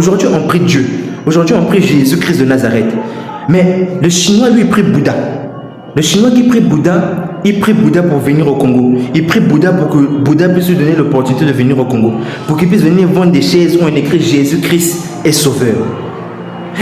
Aujourd'hui, on prie Dieu. Aujourd'hui, on prie Jésus-Christ de Nazareth. Mais le Chinois, lui, il prie Bouddha. Le Chinois qui prie Bouddha, il prie Bouddha pour venir au Congo. Il prie Bouddha pour que Bouddha puisse lui donner l'opportunité de venir au Congo. Pour qu'il puisse venir vendre des chaises où on écrit Jésus-Christ est sauveur.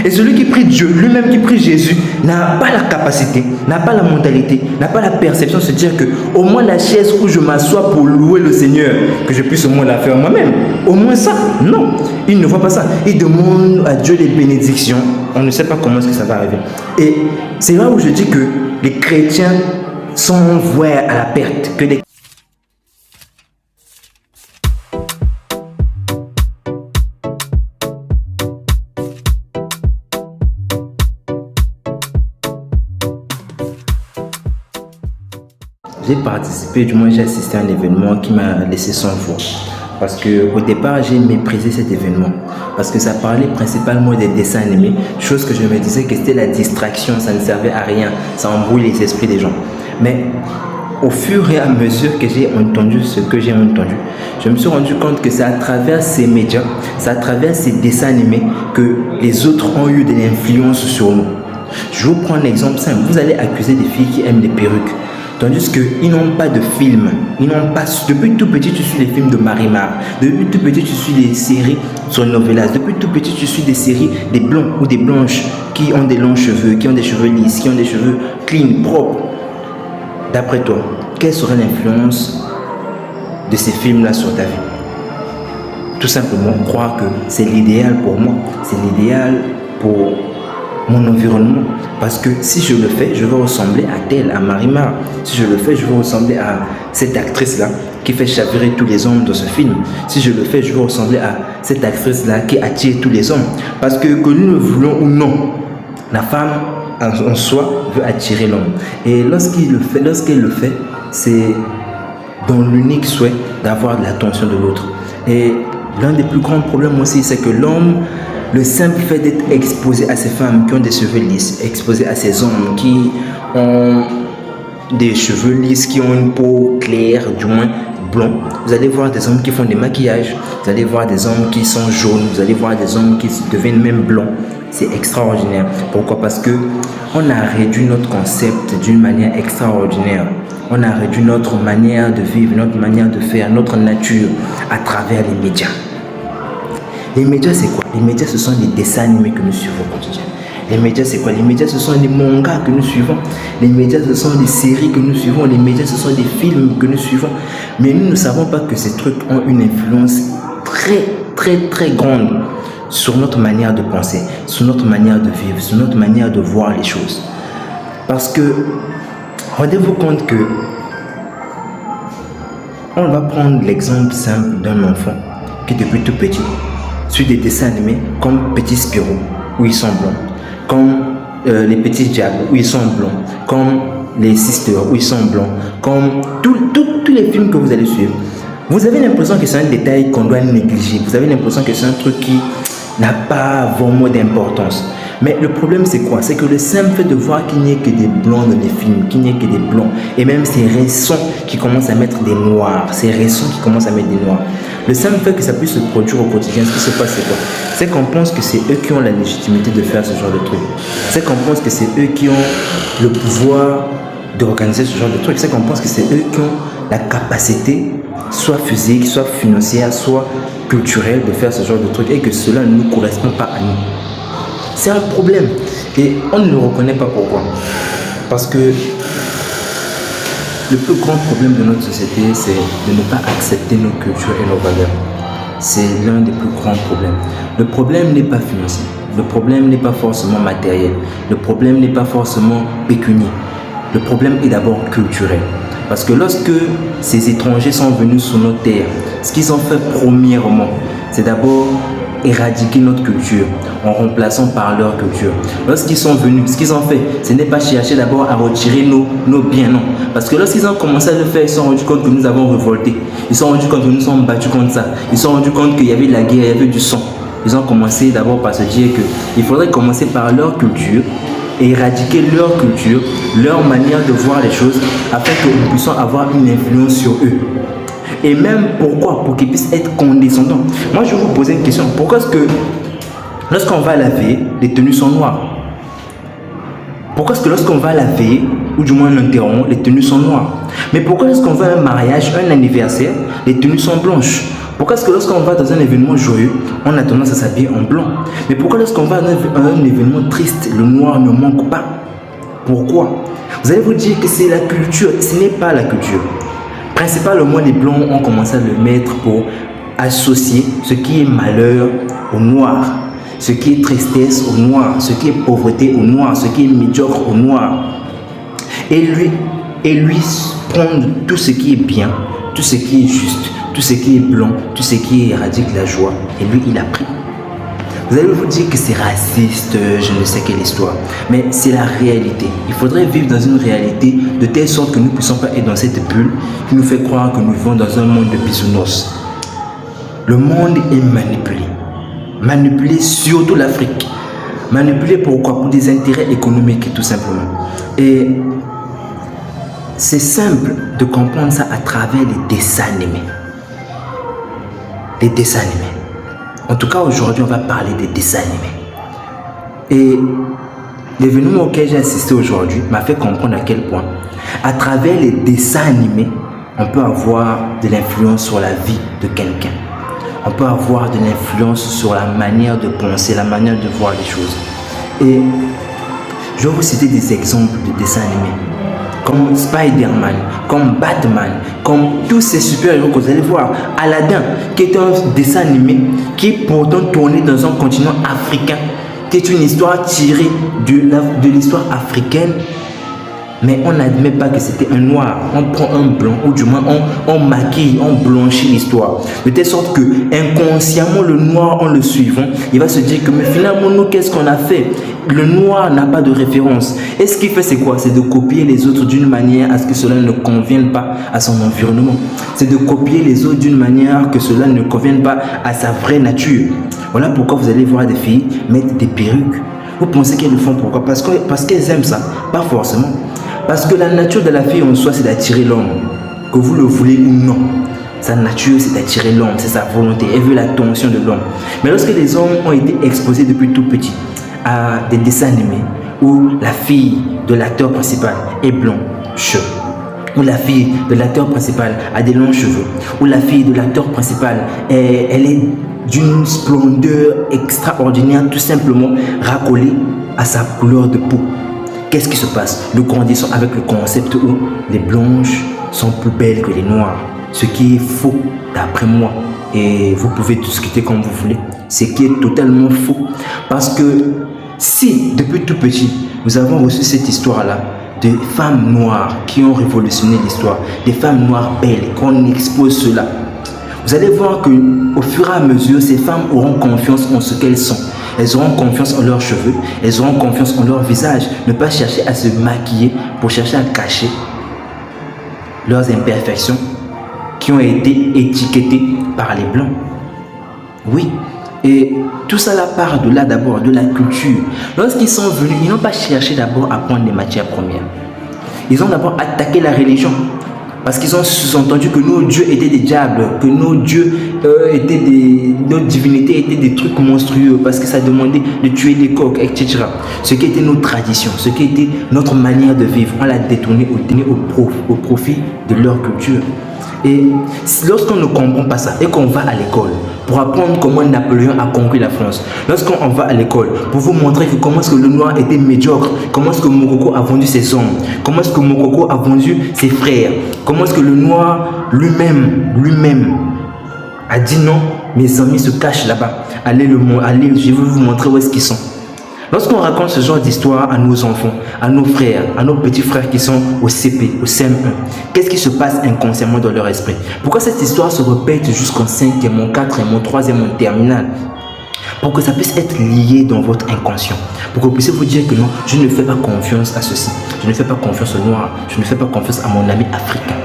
Et celui qui prie Dieu, lui-même qui prie Jésus, n'a pas la capacité, n'a pas la mentalité, n'a pas la perception de se dire que au moins la chaise où je m'assois pour louer le Seigneur, que je puisse au moins la faire moi-même. Au moins ça, non. Il ne voit pas ça. Il demande à Dieu les bénédictions. On ne sait pas comment est-ce que ça va arriver. Et c'est là où je dis que les chrétiens sont voués à la perte. Que les J'ai participé, du moins j'ai assisté à un événement qui m'a laissé sans voix. Parce qu'au départ, j'ai méprisé cet événement. Parce que ça parlait principalement des dessins animés. Chose que je me disais que c'était la distraction, ça ne servait à rien. Ça embrouille les esprits des gens. Mais au fur et à mesure que j'ai entendu ce que j'ai entendu, je me suis rendu compte que c'est à travers ces médias, c'est à travers ces dessins animés que les autres ont eu de l'influence sur nous. Je vous prends un exemple simple. Vous allez accuser des filles qui aiment les perruques. Tandis qu'ils n'ont pas de film. Ils n'ont pas. Depuis tout petit, tu suis les films de Marimar. Depuis tout petit, tu suis les séries sur Novelas. Depuis tout petit, tu suis des séries des blancs ou des blanches qui ont des longs cheveux, qui ont des cheveux lisses, qui ont des cheveux clean, propres. D'après toi, quelle serait l'influence de ces films-là sur ta vie? Tout simplement croire que c'est l'idéal pour moi. C'est l'idéal pour mon environnement. Parce que si je le fais, je vais ressembler à telle, à Marimar. Si je le fais, je vais ressembler à cette actrice-là qui fait chavirer tous les hommes dans ce film. Si je le fais, je vais ressembler à cette actrice-là qui attire tous les hommes. Parce que nous le voulons ou non, la femme en soi veut attirer l'homme. Et lorsqu'elle le fait, c'est dans l'unique souhait d'avoir de l'attention de l'autre. Et l'un des plus grands problèmes aussi, c'est que l'homme, le simple fait d'être exposé à ces femmes qui ont des cheveux lisses, exposé à ces hommes qui ont des cheveux lisses, qui ont une peau claire, du moins blond, vous allez voir des hommes qui font des maquillages, vous allez voir des hommes qui sont jaunes, vous allez voir des hommes qui deviennent même blancs. C'est extraordinaire. Pourquoi? Parce que on a réduit notre concept d'une manière extraordinaire. On a réduit notre manière de vivre, notre manière de faire, notre nature à travers les médias. Les médias, c'est quoi? Les médias, ce sont les dessins animés que nous suivons au quotidien. Les médias, c'est quoi? Les médias, ce sont les mangas que nous suivons. Les médias, ce sont les séries que nous suivons. Les médias, ce sont des films que nous suivons. Mais nous ne savons pas que ces trucs ont une influence très grande sur notre manière de penser, sur notre manière de vivre, sur notre manière de voir les choses. Parce que, rendez-vous compte que on va prendre l'exemple simple d'un enfant qui depuis tout petit suit des dessins animés comme Petit Spirou où ils sont blonds, comme les Petits Diables où ils sont blonds, comme les Sisters où ils sont blonds, comme tous les films que vous allez suivre. Vous avez l'impression que c'est un détail qu'on doit négliger. Vous avez l'impression que c'est un truc qui n'a pas vraiment d'importance. Mais le problème c'est quoi? C'est que le simple fait de voir qu'il n'y ait que des blancs dans les films, qu'il n'y ait que des blancs, et même ces récents qui commencent à mettre des noirs, ces récents qui commencent à mettre des noirs, le simple fait que ça puisse se produire au quotidien, ce qui se passe c'est quoi? C'est qu'on pense que c'est eux qui ont la légitimité de faire ce genre de truc. C'est qu'on pense que c'est eux qui ont le pouvoir d'organiser ce genre de truc. C'est qu'on pense que c'est eux qui ont la capacité, soit physique, soit financière, soit culturelle, de faire ce genre de truc, et que cela ne nous correspond pas à nous. C'est un problème et on ne le reconnaît pas. Pourquoi? Parce que le plus grand problème de notre société, c'est de ne pas accepter nos cultures et nos valeurs. C'est l'un des plus grands problèmes. Le problème n'est pas financier, le problème n'est pas forcément matériel, le problème n'est pas forcément pécunier. Le problème est d'abord culturel. Parce que lorsque ces étrangers sont venus sur nos terres, ce qu'ils ont fait premièrement, c'est d'abord éradiquer notre culture en remplaçant par leur culture. Lorsqu'ils sont venus, ce qu'ils ont fait, ce n'est pas chercher d'abord à retirer nos biens, non. Parce que lorsqu'ils ont commencé à le faire, ils se sont rendus compte que nous avons révolté. Ils se sont rendus compte que nous nous sommes battus contre ça. Ils se sont rendus compte qu'il y avait de la guerre, il y avait du sang. Ils ont commencé d'abord par se dire qu'il faudrait commencer par leur culture, et éradiquer leur culture, leur manière de voir les choses, afin que nous puissions avoir une influence sur eux. Et même pourquoi? Pour qu'ils puissent être condescendants. Moi je vais vous poser une question. Pourquoi est-ce que Lorsqu'on va à la veille, les tenues sont noires. Pourquoi est-ce que lorsqu'on va à la veille, ou du moins un enterrement, les tenues sont noires? Mais pourquoi lorsqu'on va à un mariage, un anniversaire, les tenues sont blanches? Pourquoi est-ce que lorsqu'on va dans un événement joyeux, on a tendance à s'habiller en blanc? Mais pourquoi lorsqu'on va à un événement triste, le noir ne manque pas? Pourquoi? Vous allez vous dire que c'est la culture. Ce n'est pas la culture. Principalement, les blancs ont commencé à le mettre pour associer ce qui est malheur au noir, ce qui est tristesse au noir, ce qui est pauvreté au noir, ce qui est médiocre au noir. Et lui prendre tout ce qui est bien, tout ce qui est juste, tout ce qui est blanc, tout ce qui éradique la joie. Et lui, il a pris. Vous allez vous dire que c'est raciste, je ne sais quelle histoire. Mais c'est la réalité. Il faudrait vivre dans une réalité de telle sorte que nous ne puissions pas être dans cette bulle qui nous fait croire que nous vivons dans un monde de bisounours. Le monde est manipulé. Manipulé, surtout l'Afrique. Manipulé pourquoi? Pour des intérêts économiques, tout simplement. Et c'est simple de comprendre ça à travers les dessins animés. Les dessins animés. En tout cas, aujourd'hui, on va parler des dessins animés. Et l'événement auquel j'ai assisté aujourd'hui m'a fait comprendre à quel point, à travers les dessins animés, on peut avoir de l'influence sur la vie de quelqu'un. On peut avoir de l'influence sur la manière de penser, la manière de voir les choses. Et je vais vous citer des exemples de dessins animés. Comme Spider-Man, comme Batman, comme tous ces super-héros que vous allez voir. Aladdin, qui est un dessin animé, qui est pourtant tourné dans un continent africain, qui est une histoire tirée de l'histoire africaine. Mais on n'admet pas que c'était un noir. On prend un blanc, ou du moins on maquille, on blanchit l'histoire. De telle sorte que inconsciemment, le noir, en le suivant, il va se dire que mais finalement, nous, qu'est-ce qu'on a fait? Le noir n'a pas de référence. Et ce qu'il fait, c'est quoi? C'est de copier les autres d'une manière à ce que cela ne convienne pas à son environnement. C'est de copier les autres d'une manière que cela ne convienne pas à sa vraie nature. Voilà pourquoi vous allez voir des filles mettre des perruques. Vous pensez qu'elles le font pourquoi? Parce qu'elles aiment ça? Pas forcément. Parce que la nature de la fille en soi, c'est d'attirer l'homme. Que vous le voulez ou non. Sa nature, c'est d'attirer l'homme, c'est sa volonté. Elle veut l'attention de l'homme. Mais lorsque les hommes ont été exposés depuis tout petit à des dessins animés où la fille de l'acteur principal est blanche, où la fille de l'acteur principal a des longs cheveux, où la fille de l'acteur principal, elle est d'une splendeur extraordinaire, tout simplement racolée à sa couleur de peau. Qu'est-ce qui se passe? Nous grandissons avec le concept où les blanches sont plus belles que les noires. Ce qui est faux d'après moi. Et vous pouvez discuter comme vous voulez. Ce qui est totalement faux. Parce que si, depuis tout petit, nous avons reçu cette histoire-là de femmes noires qui ont révolutionné l'histoire, des femmes noires belles, qu'on expose cela, vous allez voir qu'au fur et à mesure, ces femmes auront confiance en ce qu'elles sont. Elles auront confiance en leurs cheveux, elles auront confiance en leur visage. Ne pas chercher à se maquiller pour chercher à cacher leurs imperfections qui ont été étiquetées par les blancs. Oui, et tout ça là part de là d'abord, de la culture. Lorsqu'ils sont venus, ils n'ont pas cherché d'abord à prendre des matières premières. Ils ont d'abord attaqué la religion. Parce qu'ils ont sous-entendu que nos dieux étaient des diables, que nos dieux nos divinités étaient des trucs monstrueux, parce que ça demandait de tuer les coqs, etc. Ce qui était nos traditions, ce qui était notre manière de vivre, on l'a détourné au profit de leur culture. Et lorsqu'on ne comprend pas ça et qu'on va à l'école pour apprendre comment Napoléon a conquis la France, lorsqu'on va à l'école pour vous montrer que comment est-ce que le noir était médiocre, comment est-ce que Mokoko a vendu ses hommes, comment est-ce que Mokoko a vendu ses frères, comment est-ce que le noir lui-même a dit non, mes amis se cachent là-bas, allez, je vais vous montrer où est-ce qu'ils sont. Lorsqu'on raconte ce genre d'histoire à nos enfants, à nos frères, à nos petits frères qui sont au CP, au CM1, qu'est-ce qui se passe inconsciemment dans leur esprit? Pourquoi cette histoire se répète jusqu'en 5e, en 4e, en 3e, en terminale? Pour que ça puisse être lié dans votre inconscient. Pour que vous puissiez vous dire que non, je ne fais pas confiance à ceci. Je ne fais pas confiance au noir. Je ne fais pas confiance à mon ami africain.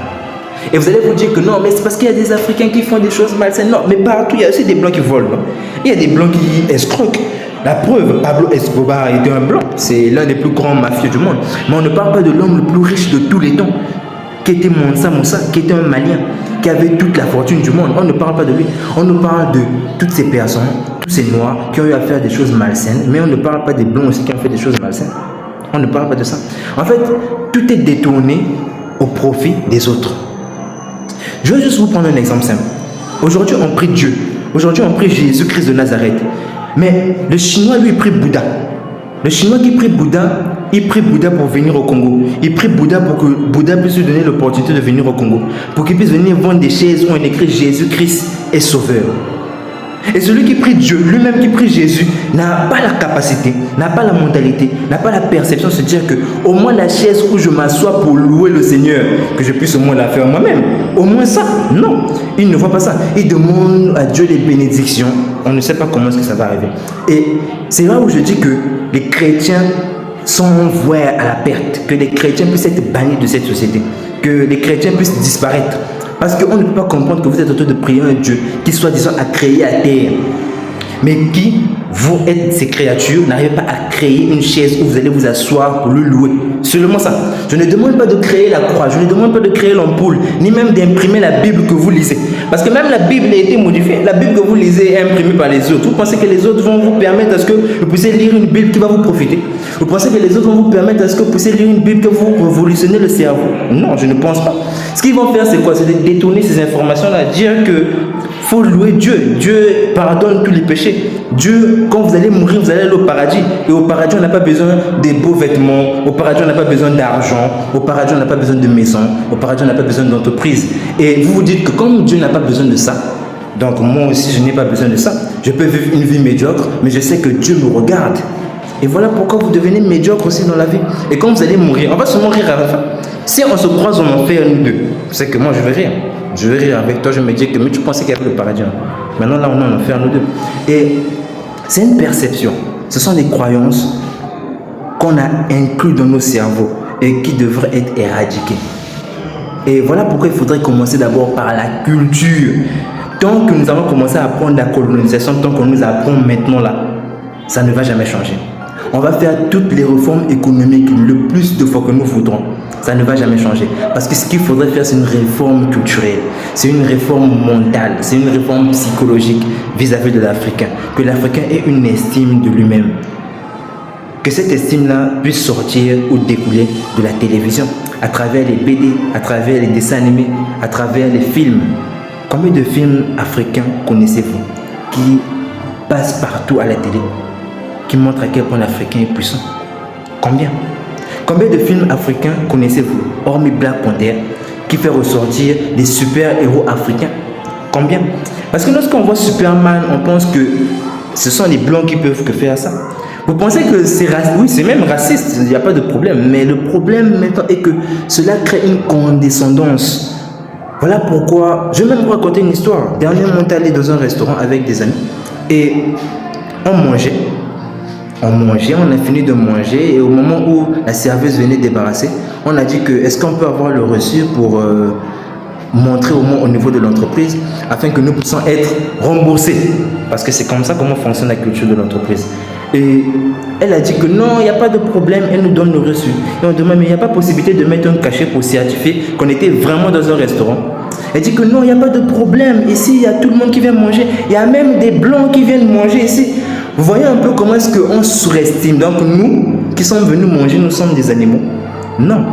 Et vous allez vous dire que non, mais c'est parce qu'il y a des Africains qui font des choses malsaines. Non, mais partout, il y a aussi des Blancs qui volent. Non? Il y a des Blancs qui escroquent. La preuve, Pablo Escobar était un blanc, c'est l'un des plus grands mafieux du monde. Mais on ne parle pas de l'homme le plus riche de tous les temps, qui était Mansa Moussa, qui était un Malien, qui avait toute la fortune du monde. On ne parle pas de lui, on nous parle de toutes ces personnes tous ces noirs qui ont eu à faire des choses malsaines, mais on ne parle pas des blancs aussi qui ont fait des choses malsaines. On ne parle pas de ça. En fait, tout est détourné au profit des autres. Je vais juste vous prendre un exemple simple. Aujourd'hui, on prie Dieu. Aujourd'hui, on prie Jésus-Christ de Nazareth. Mais le Chinois, lui, il prie Bouddha. Le Chinois qui prie Bouddha, il prie Bouddha pour venir au Congo. Il prie Bouddha pour que Bouddha puisse lui donner l'opportunité de venir au Congo. Pour qu'il puisse venir vendre des chaises où on écrit Jésus-Christ est sauveur. Et celui qui prie Dieu, lui-même qui prie Jésus, n'a pas la capacité, n'a pas la mentalité, n'a pas la perception de se dire que au moins la chaise où je m'assois pour louer le Seigneur, que je puisse au moins la faire moi-même. Au moins ça, non. Il ne voit pas ça. Il demande à Dieu les bénédictions. On ne sait pas comment est-ce que ça va arriver. Et c'est là où je dis que les chrétiens sont voués à la perte, que les chrétiens puissent être bannis de cette société, que les chrétiens puissent disparaître. Parce qu'on ne peut pas comprendre que vous êtes en train de prier un Dieu qui soi-disant a créé la terre. Mais qui, vous êtes ces créatures, n'arrivez pas à créer une chaise où vous allez vous asseoir pour le louer. Seulement ça. Je ne demande pas de créer la croix, je ne demande pas de créer l'ampoule, ni même d'imprimer la Bible que vous lisez. Parce que même la Bible a été modifiée. La Bible que vous lisez est imprimée par les autres. Vous pensez que les autres vont vous permettre à ce que vous puissiez lire une Bible qui va vous profiter? Vous pensez que les autres vont vous permettre à ce que vous puissiez lire une Bible qui va vous révolutionner le cerveau? Non, je ne pense pas. Ce qu'ils vont faire, c'est quoi? C'est de détourner ces informations-là, dire que faut louer Dieu. Dieu pardonne tous les péchés. Dieu, quand vous allez mourir, vous allez aller au paradis. Et au paradis, on n'a pas besoin des beaux vêtements. Au paradis, on n'a pas besoin d'argent. Au paradis, on n'a pas besoin de maison. Au paradis, on n'a pas besoin d'entreprise. Et vous vous dites que comme Dieu n'a pas besoin de ça, donc moi aussi, je n'ai pas besoin de ça. Je peux vivre une vie médiocre, mais je sais que Dieu me regarde. Et voilà pourquoi vous devenez médiocre aussi dans la vie. Et quand vous allez mourir, on va se mourir à la fin. Si on se croise en enfer, nous deux, c'est que moi, je vais rire. Je vais rire avec toi, je me dis que mais tu pensais qu'il y avait le paradis. Maintenant, là, on est en enfer, nous deux. Et c'est une perception. Ce sont des croyances qu'on a inclus dans nos cerveaux et qui devraient être éradiquées. Et voilà pourquoi il faudrait commencer d'abord par la culture. Tant que nous avons commencé à apprendre la colonisation, tant qu'on nous apprend maintenant là, ça ne va jamais changer. On va faire toutes les réformes économiques le plus de fois que nous voudrons. Ça ne va jamais changer. Parce que ce qu'il faudrait faire, c'est une réforme culturelle. C'est une réforme mentale. C'est une réforme psychologique vis-à-vis de l'Africain. Que l'Africain ait une estime de lui-même. Que cette estime-là puisse sortir ou découler de la télévision. À travers les BD, à travers les dessins animés, à travers les films. Combien de films africains connaissez-vous qui passent partout à la télé, qui montrent à quel point l'Africain est puissant? Combien? Combien de films africains connaissez-vous, hormis Black Panther, qui fait ressortir des super-héros africains? Combien? Parce que lorsqu'on voit Superman, on pense que ce sont les blancs qui peuvent que faire ça. Vous pensez que c'est raciste? Oui, c'est même raciste, il n'y a pas de problème. Mais le problème maintenant est que cela crée une condescendance. Voilà pourquoi, je vais même vous raconter une histoire. Dernièrement, on est allé dans un restaurant avec des amis et on mangeait, on a fini de manger et au moment où la serveuse venait débarrasser, on a dit que est-ce qu'on peut avoir le reçu pour montrer au moins au niveau de l'entreprise afin que nous puissions être remboursés, parce que c'est comme ça comment fonctionne la culture de l'entreprise. Et elle a dit que non, il n'y a pas de problème, elle nous donne le reçu. Et on demande, mais il n'y a pas possibilité de mettre un cachet pour certifier qu'on était vraiment dans un restaurant. Elle dit que non, il n'y a pas de problème, ici il y a tout le monde qui vient manger, il y a même des blancs qui viennent manger ici. Vous voyez un peu comment est-ce qu'on surestime. Donc nous, qui sommes venus manger, nous sommes des animaux? Non.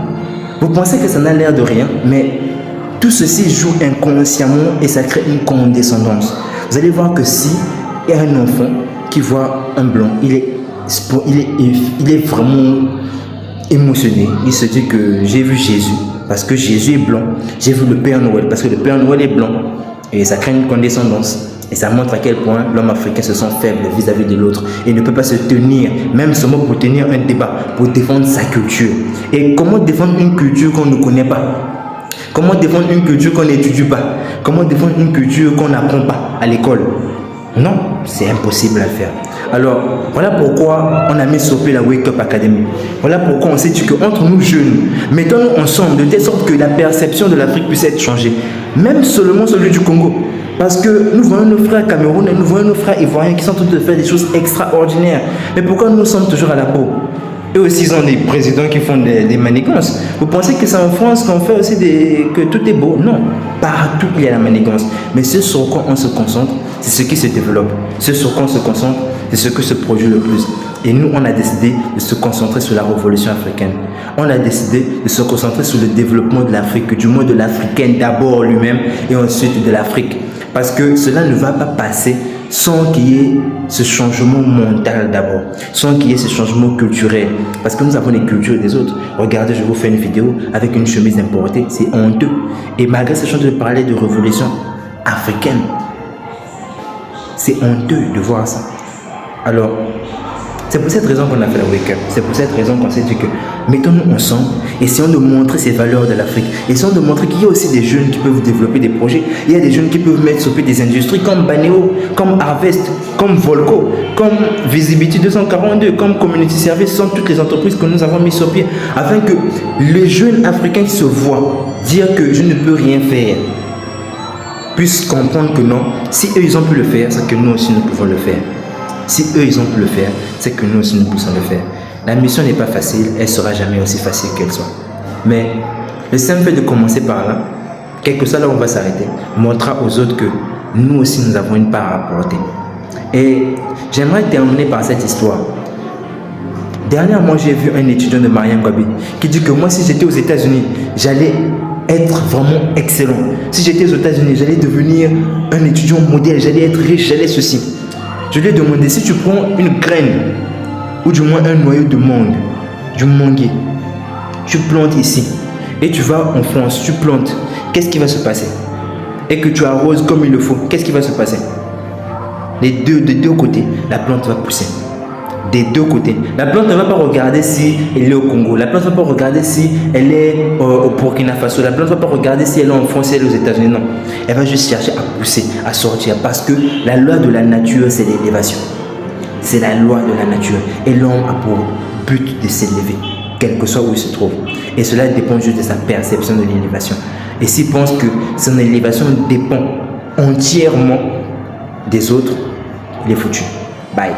Vous pensez que ça n'a l'air de rien, mais tout ceci joue inconsciemment et ça crée une condescendance. Vous allez voir que si il y a un enfant qui voit un blanc, il est vraiment émotionné. Il se dit que j'ai vu Jésus parce que Jésus est blanc. J'ai vu le Père Noël parce que le Père Noël est blanc. Et ça crée une condescendance. Et ça montre à quel point l'homme africain se sent faible vis-à-vis de l'autre. Et ne peut pas se tenir, même seulement pour tenir un débat, pour défendre sa culture. Et comment défendre une culture qu'on ne connaît pas? Comment défendre une culture qu'on n'étudie pas? Comment défendre une culture qu'on n'apprend pas à l'école? Non, c'est impossible à faire. Alors, voilà pourquoi on a mis sur pied la Wake Up Academy. Voilà pourquoi on s'est dit qu'entre nous jeunes, mettons-nous ensemble de telle sorte que la perception de l'Afrique puisse être changée. Même seulement celui du Congo. Parce que nous voyons nos frères camerounais, nous voyons nos frères ivoiriens qui sont en train de faire des choses extraordinaires. Mais pourquoi nous sommes toujours à la peau? Eux aussi, ils ont des présidents qui font des manigances. Vous pensez que c'est en France qu'on fait aussi que tout est beau? Non. Partout, il y a la manigance. Mais ce sur quoi on se concentre, c'est ce qui se développe. Ce sur quoi on se concentre, c'est ce que se produit le plus. Et nous, on a décidé de se concentrer sur la révolution africaine. On a décidé de se concentrer sur le développement de l'Afrique, du moins de l'Africain d'abord lui-même et ensuite de l'Afrique. Parce que cela ne va pas passer sans qu'il y ait ce changement mental d'abord, sans qu'il y ait ce changement culturel. Parce que nous avons les cultures des autres. Regardez, je vous fais une vidéo avec une chemise importée, c'est honteux. Et malgré ce chance de parler de révolution africaine, c'est honteux de voir ça. Alors, c'est pour cette raison qu'on a fait la Wake Up. C'est pour cette raison qu'on s'est dit que mettons-nous ensemble, essayons de montrer ces valeurs de l'Afrique. Essayons de montrer qu'il y a aussi des jeunes qui peuvent développer des projets. Il y a des jeunes qui peuvent mettre sur pied des industries comme Baneo, comme Harvest, comme Volco, comme Visibility 242, comme Community Service. Ce sont toutes les entreprises que nous avons mis sur pied afin que les jeunes africains qui se voient dire que je ne peux rien faire puissent comprendre que non, si eux ils ont pu le faire, c'est que nous aussi nous pouvons le faire. Si eux ils ont pu le faire, c'est que nous aussi nous pouvons le faire. La mission n'est pas facile, elle sera jamais aussi facile qu'elle soit. Mais le simple fait de commencer par là, quel que soit là où on va s'arrêter, montrera aux autres que nous aussi nous avons une part à apporter. Et j'aimerais terminer par cette histoire. Dernièrement, j'ai vu un étudiant de Mariam Gabi qui dit que moi, si j'étais aux États-Unis, j'allais être vraiment excellent. Si j'étais aux États-Unis, j'allais devenir un étudiant modèle, j'allais être riche, j'allais ceci. Je lui ai demandé, si tu prends une graine, ou du moins un noyau de mangue, du manguier, tu plantes ici, et tu vas en France, tu plantes, qu'est-ce qui va se passer? Et que tu arroses comme il le faut, qu'est-ce qui va se passer? Des deux côtés, la plante va pousser. Des deux côtés. La plante ne va pas regarder si elle est au Congo. La plante ne va pas regarder si elle est au Burkina Faso. La plante ne va pas regarder si elle est en France, si elle est aux États-Unis. Non. Elle va juste chercher à pousser, à sortir. Parce que la loi de la nature, c'est l'élévation. C'est la loi de la nature. Et l'homme a pour but de s'élever, quel que soit où il se trouve. Et cela dépend juste de sa perception de l'élévation. Et s'il pense que son élévation dépend entièrement des autres, il est foutu. Bye.